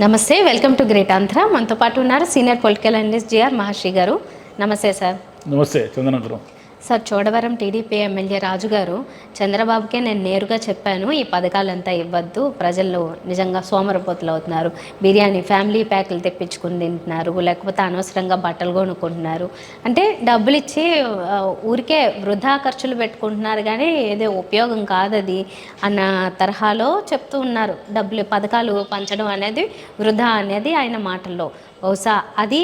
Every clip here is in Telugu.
నమస్తే, వెల్కమ్ టు గ్రేట్ ఆంధ్ర. మనతో పాటు ఉన్నారు సీనియర్ పొలిటికల్ అనలిస్ట్ జిఆర్ మహర్షి గారు. నమస్తే సార్. నమస్తే చందనగరం. సార్, చోడవరం టీడీపీ ఎమ్మెల్యే రాజు గారు చంద్రబాబుకే నేను నేరుగా చెప్పాను, ఈ పథకాలంతా ఇవ్వద్దు, ప్రజలు నిజంగా సోమరపోతులు అవుతున్నారు, బిర్యానీ ఫ్యామిలీ ప్యాకులు తెప్పించుకుని తింటున్నారు, లేకపోతే అనవసరంగా బట్టలు కొనుక్కుంటున్నారు, అంటే డబ్బులు ఇచ్చి ఊరికే వృధా ఖర్చులు పెట్టుకుంటున్నారు కానీ ఏదో ఉపయోగం కాదది అన్న తరహాలో చెప్తూ ఉన్నారు. డబ్బులు పథకాలు పంచడం అనేది వృధా అనేది ఆయన మాటల్లో. బహుశా అది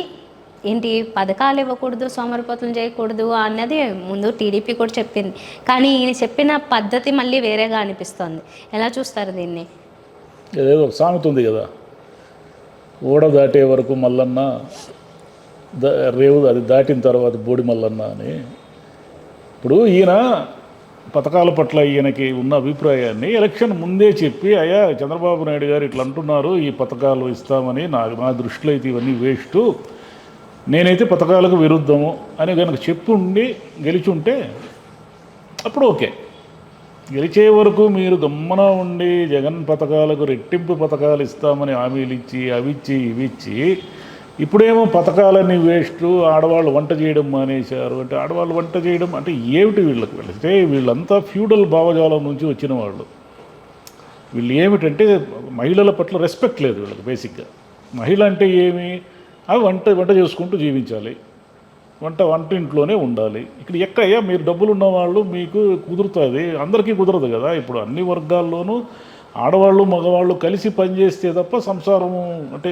ఏంటి, పథకాలు ఇవ్వకూడదు, సోమరిపోతులు చేయకూడదు అన్నది ముందు టీడీపీ కూడా చెప్పింది. కానీ ఈయన చెప్పిన పద్ధతి మళ్ళీ వేరేగా అనిపిస్తోంది. ఎలా చూస్తారు దీన్ని? ఏదో ఒక సామెత ఉంది కదా, ఓడ దాటే వరకు మల్లన్న, రేవు అది దాటిన తర్వాత బోడి మల్లన్న అని. ఇప్పుడు ఈయన పథకాల పట్ల ఈయనకి ఉన్న అభిప్రాయాన్ని ఎలక్షన్ ముందే చెప్పి, అయ్యా చంద్రబాబు నాయుడు గారు ఇట్లా అంటున్నారు, ఈ పథకాలు ఇస్తామని, నా దృష్టిలో అయితే ఇవన్నీ వేస్ట్, నేనైతే పథకాలకు విరుద్ధము అని కనుక చెప్పుండి గెలిచుంటే అప్పుడు ఓకే. గెలిచే వరకు మీరు గమ్మన ఉండి జగన్ పథకాలకు రెట్టింపు పథకాలు ఇస్తామని హామీలు ఇచ్చి అవిచ్చి ఇవిచ్చి ఇప్పుడేమో పథకాలన్నీ వేస్ట్, ఆడవాళ్ళు వంట చేయడం మానేశారు అంటే, ఆడవాళ్ళు వంట చేయడం అంటే ఏమిటి? వీళ్ళకి వెళితే వీళ్ళంతా ఫ్యూడల్ భావజాలం నుంచి వచ్చిన వాళ్ళు. వీళ్ళు ఏమిటంటే మహిళల పట్ల రెస్పెక్ట్ లేదు వీళ్ళకి. బేసిక్గా మహిళ అంటే ఏమి, అవి వంట చేసుకుంటూ జీవించాలి, వంటింట్లోనే ఉండాలి. ఇక్కడ ఎక్కయ్యా మీరు డబ్బులు ఉన్నవాళ్ళు మీకు కుదురుతుంది, అందరికీ కుదరదు కదా. ఇప్పుడు అన్ని వర్గాల్లోనూ ఆడవాళ్ళు మగవాళ్ళు కలిసి పనిచేస్తే తప్ప సంసారం అంటే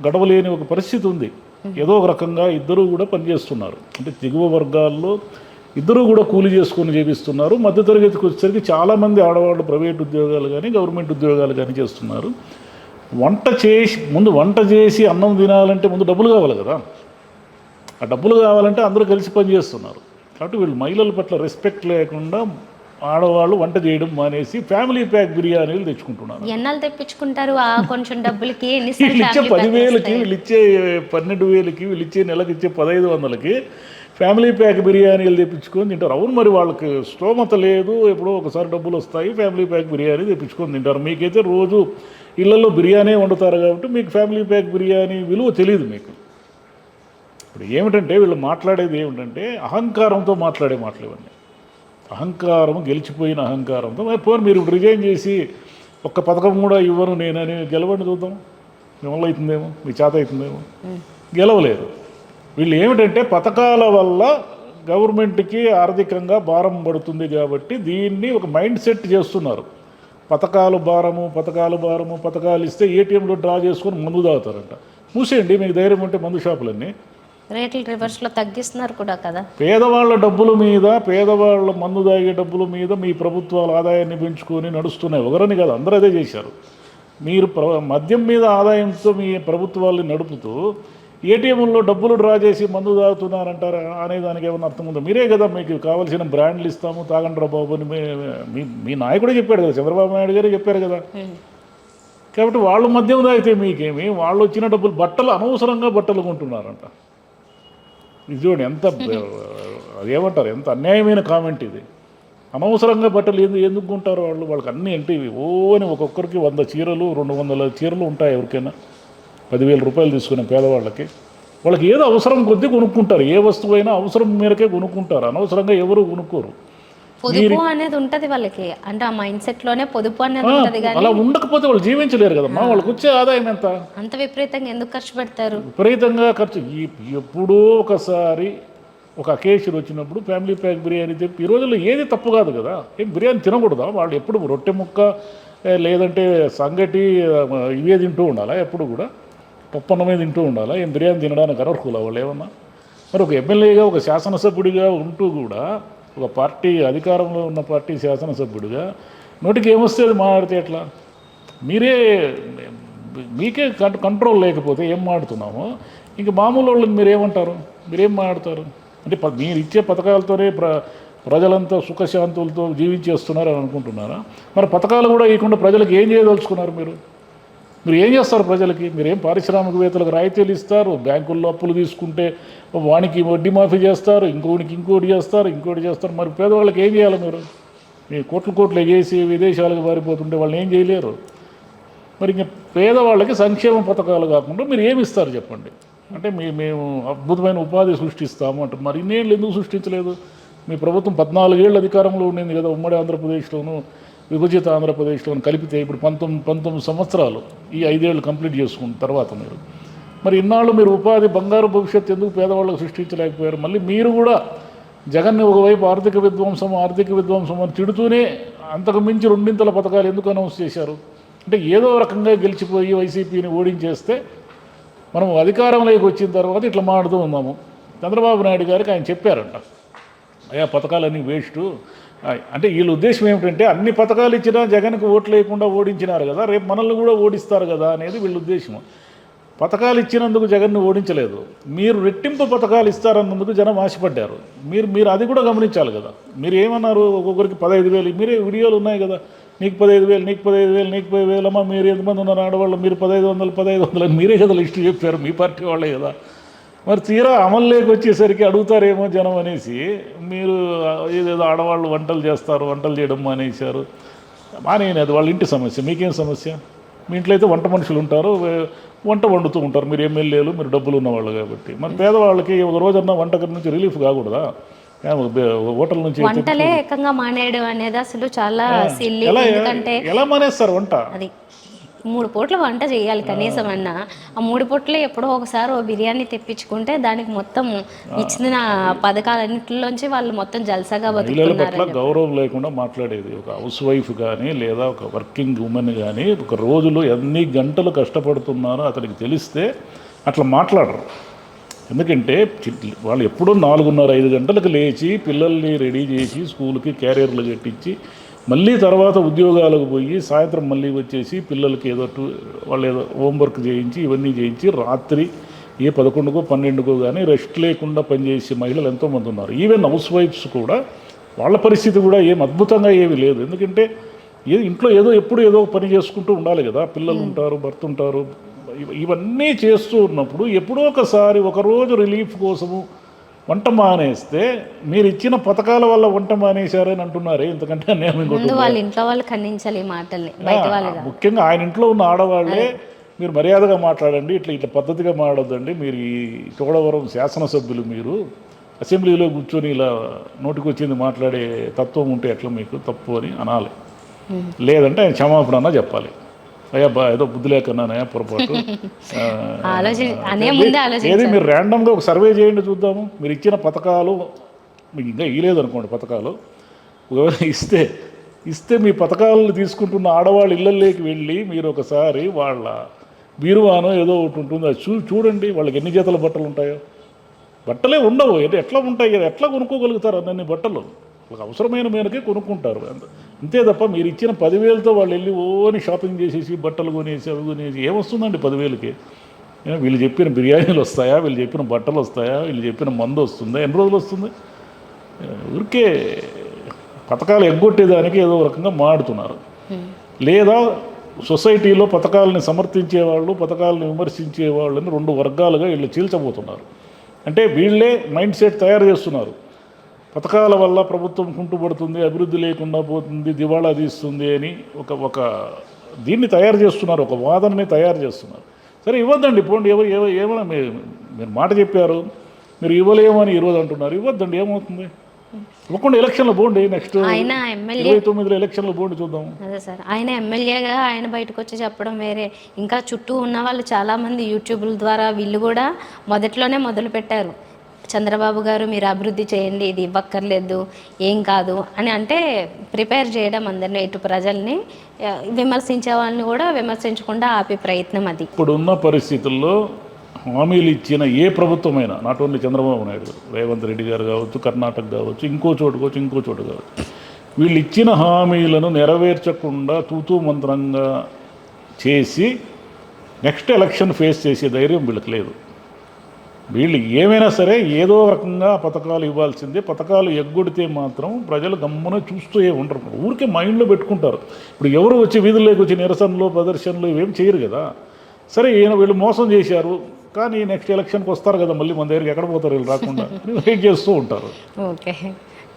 గడవలేని ఒక పరిస్థితి ఉంది. ఏదో ఒక రకంగా ఇద్దరూ కూడా పనిచేస్తున్నారు. అంటే దిగువ వర్గాల్లో ఇద్దరూ కూడా కూలి చేసుకొని జీవిస్తున్నారు. మధ్యతరగతికి వచ్చేసరికి చాలామంది ఆడవాళ్ళు ప్రైవేట్ ఉద్యోగాలు కానీ గవర్నమెంట్ ఉద్యోగాలు కానీ చేస్తున్నారు. వంట చేసి అన్నం తినాలంటే ముందు డబ్బులు కావాలి కదా. ఆ డబ్బులు కావాలంటే అందరూ కలిసి పనిచేస్తున్నారు. కాబట్టి వీళ్ళు మహిళల పట్ల రెస్పెక్ట్ లేకుండా ఆడవాళ్ళు వంట చేయడం మానేసి ఫ్యామిలీ ప్యాక్ బిర్యానీలు తెచ్చుకుంటున్నారు. ఎన్నాళ్ళు తెప్పించుకుంటారు ఆ కొంచెం డబ్బులకి? వీళ్ళు ఇచ్చే 10,000కి, వీళ్ళు ఇచ్చే 12,000కి, వీళ్ళు ఇచ్చే నెలకు ఇచ్చే 1,500కి ఫ్యామిలీ ప్యాక్ బిర్యానీలు తెప్పించుకొని తింటారు. అవును, మరి వాళ్ళకి స్తోమత లేదు, ఎప్పుడో ఒకసారి డబ్బులు వస్తాయి, ఫ్యామిలీ ప్యాక్ బిర్యానీ తెప్పించుకొని తింటారు. మీకైతే రోజు ఇళ్లలో బిర్యానీ వండుతారు కాబట్టి మీకు ఫ్యామిలీ ప్యాక్ బిర్యానీ విలువ తెలియదు మీకు. ఇప్పుడు ఏమిటంటే వీళ్ళు మాట్లాడేది ఏమిటంటే అహంకారంతో మాట్లాడే మాటలు ఇవన్నీ. అహంకారం, గెలిచిపోయిన అహంకారంతో. పోనీ మీరు రిజైన్ చేసి ఒక్క పథకం కూడా ఇవ్వను నేనని గెలవండి చూద్దాం, మిమ్మల్ని అవుతుందేమో, మీ చేత అవుతుందేమో. గెలవలేరు. వీళ్ళు ఏమిటంటే పథకాల వల్ల గవర్నమెంట్కి ఆర్థికంగా భారం పడుతుంది కాబట్టి దీన్ని ఒక మైండ్ సెట్ చేస్తున్నారు. పథకాలు భారము, పథకాలు ఇస్తే ఏటీఎంలో డ్రా చేసుకొని మందు తాగుతారంట. మూసేయండి మీకు ధైర్యం ఉంటే మందు షాపులన్నీ. రేట్లు రివర్స్లో తగ్గిస్తున్నారు కూడా కదా. పేదవాళ్ళ డబ్బుల మీద, పేదవాళ్ళ మందు తాగే డబ్బుల మీద మీ ప్రభుత్వాలు ఆదాయాన్ని పెంచుకొని నడుస్తున్నాయి. ఒకరని కదా, అందరూ అదే చేశారు. మీరు మద్యం మీద ఆదాయంతో మీ ప్రభుత్వాల్ని నడుపుతూ ఏటీఎంలో డబ్బులు డ్రా చేసి మందు తాగుతున్నారంటారా అనే దానికి ఏమన్నా అర్థం ఉందో? మీరే కదా మీకు కావాల్సిన బ్రాండ్లు ఇస్తాము తాగండ్రా బాబు అని మీ నాయకుడే చెప్పాడు కదా, చంద్రబాబు నాయుడు గారే చెప్పారు కదా. కాబట్టి వాళ్ళు మద్యం తాగితే మీకేమి, వాళ్ళు వచ్చిన డబ్బులు అనవసరంగా బట్టలు కొంటున్నారంట. ఇది చూడండి ఎంత అదేమంటారు, ఎంత అన్యాయమైన కామెంట్ ఇది. అనవసరంగా బట్టలు ఎందుకు కొంటారు వాళ్ళు? వాళ్ళకి అన్నీ అంటే అని ఒక్కొక్కరికి 100 చీరలు 200 చీరలు ఉంటాయి. ఎవరికైనా 10,000 రూపాయలు తీసుకునే పేదవాళ్ళకి వాళ్ళకి ఏదో అవసరం కొద్దీ కొనుక్కుంటారు. ఏ వస్తువైనా అవసరం మేరకే కొనుక్కుంటారు, అనవసరంగా ఎవరు కొనుక్కోరు. పొదుపు అనేది ఉంటుంది వాళ్ళకి, అంటే ఆ మైండ్ సెట్లోనే పొదుపు అనేది ఉంటుంది. కానీ అలా ఉండకపోతే వాళ్ళు జీవించలేరు కదమ్మా. వాళ్ళకి వచ్చే ఆదాయం ఎంత? అంత విపరీతంగా ఎందుకు ఖర్చు పెడతారు? విపరీతంగా ఖర్చు. ఎప్పుడో ఒకసారి ఒక అకేషన్ వచ్చినప్పుడు ఫ్యామిలీ ప్యాక్ బిర్యానీ తెప్పి, ఈ రోజుల్లో ఏది తప్పు కాదు కదా. ఏం బిర్యానీ తినకూడదా? వాళ్ళు ఎప్పుడు రొట్టె ముక్క లేదంటే సంగటి ఇవే తింటూ ఉండాలా? ఎప్పుడు కూడా పప్పన్నమే తింటూ ఉండాలా? ఏం బిర్యానీ తినడానికి అనర్హులా వాళ్ళు ఏమన్నా? మరి ఒక ఎమ్మెల్యేగా, ఒక శాసనసభ్యుడిగా ఉంటూ కూడా, ఒక పార్టీ అధికారంలో ఉన్న పార్టీ శాసనసభ్యుడిగా నోటికి ఏమొస్తే అది మాట్లాడితే ఎట్లా? మీకే కంట్రోల్ లేకపోతే ఏం మాడుతున్నామో ఇంక మామూలు వాళ్ళని మీరేం మాట్లాడతారు? అంటే మీరు ఇచ్చే పథకాలతోనే ప్రజలంతా సుఖశాంతులతో జీవించేస్తున్నారు అని అనుకుంటున్నారా? మరి పథకాలు కూడా ఇవ్వకుండా ప్రజలకు ఏం చేయదలుచుకున్నారు? మీరు ఏం చేస్తారు ప్రజలకి? మీరేం పారిశ్రామికవేత్తలకు రాయితీలు ఇస్తారు, బ్యాంకుల్లో అప్పులు తీసుకుంటే వానికి వడ్డీ మాఫీ చేస్తారు, ఇంకోటి చేస్తారు. మరి పేదవాళ్ళకి ఏం చేయాలి? మీరు కోట్లు ఎగేసి విదేశాలకు పారిపోతుంటే వాళ్ళని ఏం చేయలేరు. మరి ఇంక పేదవాళ్ళకి సంక్షేమ పథకాలు కాకుండా మీరు ఏమి ఇస్తారు చెప్పండి. అంటే మేము అద్భుతమైన ఉపాధి సృష్టిస్తాము అంటారు. మరి ఇన్నేళ్ళు ఎందుకు సృష్టించలేదు? మీ ప్రభుత్వం 14 ఏళ్ళు అధికారంలో ఉండింది కదా, ఉమ్మడి ఆంధ్రప్రదేశ్లోను విభజిత ఆంధ్రప్రదేశ్లోను కలిపితే ఇప్పుడు 19 సంవత్సరాలు, ఈ 5 ఏళ్ళు కంప్లీట్ చేసుకున్న తర్వాత మీరు మరి ఇన్నాళ్ళు మీరు ఉపాధి బంగారు భవిష్యత్తు ఎందుకు పేదవాళ్ళకు సృష్టించలేకపోయారు? మళ్ళీ మీరు కూడా జగన్ని ఒకవైపు ఆర్థిక విధ్వంసం అని తిడుతూనే అంతకు మించి 2 పథకాలు ఎందుకు అనౌన్స్ చేశారు? అంటే ఏదో రకంగా గెలిచిపోయి వైసీపీని ఓడించేస్తే మనం అధికారంలోకి వచ్చిన తర్వాత ఇట్లా మాడుతూ ఉన్నాము. చంద్రబాబు నాయుడు గారికి ఆయన చెప్పారంట, అయ్యా పథకాలన్నీ వేస్టు. అంటే వీళ్ళ ఉద్దేశం ఏమిటంటే అన్ని పథకాలు ఇచ్చినా జగన్కి ఓట్లు వేయకుండా ఓడించినారు కదా, రేపు మనల్ని కూడా ఓడిస్తారు కదా అనేది వీళ్ళ ఉద్దేశం. పథకాలు ఇచ్చినందుకు జగన్ను ఓడించలేదు, మీరు రెట్టింపు పథకాలు ఇస్తారన్నందుకు జనం ఆశపడ్డారు. మీరు అది కూడా గమనించాలి కదా. మీరు ఏమన్నారు, ఒక్కొక్కరికి 15,000, మీరే వీడియోలు ఉన్నాయి కదా, నీకు 15,000, నీకు 15,000, నీకు 10,000 అమ్మా, మీరు ఎంతమంది ఉన్నారు ఆడవాళ్ళు, మీరు 1,500 అని మీరే కదా లిస్టు చెప్పారు, మీ పార్టీ వాళ్ళే కదా. మరి తీరా అమల్లోకి వచ్చేసరికి అడుగుతారేమో జనం అనేసి మీరు ఏదేదో ఆడవాళ్ళు వంటలు చేయడం మానేశారు. మానేది వాళ్ళ ఇంటి సమస్య, మీకేం సమస్య? మీ ఇంట్లో అయితే వంట మనుషులు ఉంటారు, వంట వండుతూ ఉంటారు, మీరు ఎమ్మెల్యేలు, మీరు డబ్బులు ఉన్నవాళ్ళు కాబట్టి. మరి పేదవాళ్ళకి ఒక రోజన్నా వంటగది నుంచి రిలీఫ్ కాకూడదా? హోటల్ నుంచి వంటలే ఏకంగా మానేయడం అనేది అసలు చాలా సిల్లీ. ఎందుకంటే ఎలా మానేస్తారు వంట? అది 3 పూట్ల వంట చేయాలి కనీసం అన్నా. ఆ 3 పూట్లే ఎప్పుడో ఒకసారి ఓ బిర్యానీ తెప్పించుకుంటే దానికి మొత్తం ఇచ్చిన పథకాలన్నింటిలోంచి వాళ్ళు మొత్తం జల్సాగా మహిళల పట్ల గౌరవం లేకుండా మాట్లాడేది ఒక హౌస్ వైఫ్ కానీ లేదా ఒక వర్కింగ్ ఉమెన్ కానీ ఒక రోజులో ఎన్ని గంటలు కష్టపడుతున్నారో అతనికి తెలిస్తే అట్లా మాట్లాడరు. ఎందుకంటే వాళ్ళు ఎప్పుడూ 4:30-5 గంటలకు లేచి పిల్లల్ని రెడీ చేసి స్కూల్కి క్యారియర్లు కట్టించి మళ్ళీ తర్వాత ఉద్యోగాలకు పోయి సాయంత్రం మళ్ళీ వచ్చేసి పిల్లలకి వాళ్ళు ఏదో హోంవర్క్ చేయించి ఇవన్నీ చేయించి రాత్రి 11కో 12కో కానీ రెస్ట్ లేకుండా పనిచేసే మహిళలు ఎంతోమంది ఉన్నారు. ఈవెన్ హౌస్ వైఫ్స్ కూడా వాళ్ళ పరిస్థితి కూడా ఏం అద్భుతంగా ఏమీ లేదు. ఎందుకంటే ఇంట్లో ఎప్పుడు ఏదో పని చేసుకుంటూ ఉండాలి కదా, పిల్లలు ఉంటారు, భర్త ఉంటారు. ఇవన్నీ చేస్తూ ఉన్నప్పుడు ఎప్పుడో ఒకసారి ఒకరోజు రిలీఫ్ కోసము వంట మానేస్తే మీరు ఇచ్చిన పథకాల వల్ల వంట మానేశారని అంటున్నారే, ఇంతకంటే వాళ్ళ ఇంట్లో వాళ్ళు ఖండించాలి ఈ మాటల్ని, బయట వాళ్ళు. ముఖ్యంగా ఆయన ఇంట్లో ఉన్న ఆడవాళ్ళే మీరు మర్యాదగా మాట్లాడండి, ఇట్లా పద్ధతిగా మాట్లాడొద్దండి, మీరు ఈ చోడవరం శాసనసభ్యులు, మీరు అసెంబ్లీలో కూర్చొని ఇలా నోటికొచ్చింది మాట్లాడే తత్వం ఉంటే ఎట్లా మీకు తప్పు అని అనాలి. లేదంటే ఆయన క్షమాపణ అన్నా చెప్పాలి. అయ్యా ఏదో బుద్ధి లేకన్నానయా పొరపాటు ఏది మీరు ర్యాండమ్గా ఒక సర్వే చేయండి చూద్దాము. మీరు ఇచ్చిన పథకాలు మీకు ఇంకా ఇవ్వలేదు అనుకోండి, పథకాలు ఇస్తే మీ పథకాలను తీసుకుంటున్న ఆడవాళ్ళ ఇళ్ళల్లోకి వెళ్ళి మీరు ఒకసారి వాళ్ళ బీరువానో ఏదో ఒకటి ఉంటుంది అది చూడండి, వాళ్ళకి ఎన్ని జతల బట్టలు ఉంటాయో. బట్టలే ఉండవు, ఎట్లా ఉంటాయి, ఎట్లా కొనుక్కోగలుగుతారు అన్ని బట్టలు? ఒక అవసరమైన మేరకే కొనుక్కుంటారు అంతే తప్ప మీరు ఇచ్చిన 10,000తో వాళ్ళు వెళ్ళి ఓని షాపింగ్ చేసేసి బట్టలు కొనేసి అవి కొనేసి ఏమొస్తుందండి 10,000కి? వీళ్ళు చెప్పిన బిర్యానీలు వస్తాయా, వీళ్ళు చెప్పిన బట్టలు వస్తాయా, వీళ్ళు చెప్పిన మందు వస్తుందా, ఎన్ని రోజులు వస్తుంది? ఊరికే పథకాలు ఎగ్గొట్టేదానికి ఏదో రకంగా మాడుతున్నారు. లేదా సొసైటీలో పథకాలని సమర్థించేవాళ్ళు, పథకాలను విమర్శించేవాళ్ళని 2 వర్గాలుగా వీళ్ళు చీల్చబోతున్నారు. అంటే వీళ్ళే మైండ్ సెట్ తయారు చేస్తున్నారు. పథకాల వల్ల ప్రభుత్వం కుంటుపడుతుంది, అభివృద్ధి లేకుండా పోతుంది, దివాళా తీస్తుంది అని ఒక దీన్ని తయారు చేస్తున్నారు, ఒక వాదనని తయారు చేస్తున్నారు. సరే ఇవ్వద్దండి, పోండి, ఏమైనా మీరు మాట చెప్పారు, మీరు ఇవ్వలేమని ఈరోజు అంటున్నారు, ఇవ్వద్దండి, ఏమవుతుంది? ఇవ్వకుండా ఎలక్షన్లు పోండి, నెక్స్ట్ 29 ఎలక్షన్లు పోండి, చూద్దాం. అదే సార్, ఆయన ఎమ్మెల్యేగా ఆయన బయటకు వచ్చి చెప్పడం వేరే, ఇంకా చుట్టూ ఉన్న వాళ్ళు చాలామంది యూట్యూబ్ల ద్వారా వీళ్ళు కూడా మొదట్లోనే మొదలుపెట్టారు, చంద్రబాబు గారు మీరు అభివృద్ధి చేయండి, ఇది ఇవ్వక్కర్లేదు, ఏం కాదు అని అంటే ప్రిపేర్ చేయడం అందరినీ, ఇటు ప్రజల్ని విమర్శించే వాళ్ళని కూడా విమర్శించకుండా ఆపే ప్రయత్నం అది. ఇప్పుడున్న పరిస్థితుల్లో హామీలు ఇచ్చిన ఏ ప్రభుత్వమైనా, నాట్ ఓన్లీ చంద్రబాబు నాయుడు గారు, రేవంత్ రెడ్డి గారు కావచ్చు, కర్ణాటక కావచ్చు, ఇంకో చోటు కావచ్చు, వీళ్ళు ఇచ్చిన హామీలను నెరవేర్చకుండా తూతూ మంత్రంగా చేసి నెక్స్ట్ ఎలక్షన్ ఫేస్ చేసే ధైర్యం వీళ్ళకి లేదు. వీళ్ళు ఏమైనా సరే ఏదో రకంగా పథకాలు ఇవ్వాల్సిందే. పథకాలు ఎగ్గొడితే మాత్రం ప్రజలు గమ్మున చూస్తూ ఉంటారు, ఊరికే మైండ్లో పెట్టుకుంటారు. ఇప్పుడు ఎవరు వచ్చి వీధుల్లోకి వచ్చి నిరసనలు ప్రదర్శనలు ఇవేం చేయరు కదా. సరే వీళ్ళు మోసం చేశారు కానీ నెక్స్ట్ ఎలక్షన్కి వస్తారు కదా, మళ్ళీ మన దగ్గరికి ఎక్కడ పోతారు వీళ్ళు రాకుండా వెయిట్ చేస్తూ ఉంటారు. Okay,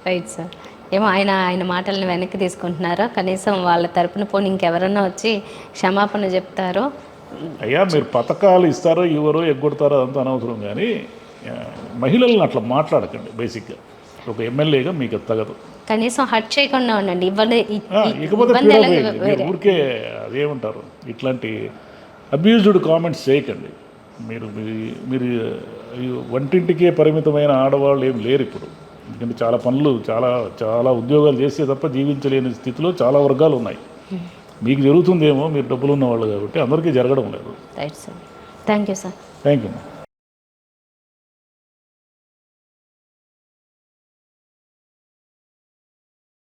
right sir. ఏమో ఆయన మాటలను వెనక్కి తీసుకుంటున్నారో, కనీసం వాళ్ళ తరపున పోనీ ఇంకెవరన్నా వచ్చి క్షమాపణ చెప్తారో. అయ్యా మీరు పథకాలు ఇస్తారో ఇవ్వరో ఎగ్గొడతారో అదంతా అనవసరం, కానీ మహిళలను అట్లా మాట్లాడకండి. బేసిక్గా ఒక ఎమ్మెల్యేగా మీకు అది తగదు. కనీసం హట్ చేయకుండా ఉండండి. ఇకపోతే మీరు ఊరికే అదేమంటారు, ఇట్లాంటి అబ్యూజ్డ్ కామెంట్స్ చేయకండి. మీరు మీరు వంటింటికే పరిమితమైన ఆడవాళ్ళు ఏం లేరు ఇప్పుడు. ఎందుకంటే చాలా పనులు, చాలా ఉద్యోగాలు చేస్తే తప్ప జీవించలేని స్థితిలో చాలా వర్గాలు ఉన్నాయి. మీకు జరుగుతుందేమో, మీరు డబ్బులు ఉన్నవాళ్ళు కాబట్టి, అందరికీ జరగడం లేదు. Right sir, thank you sir. Thank you.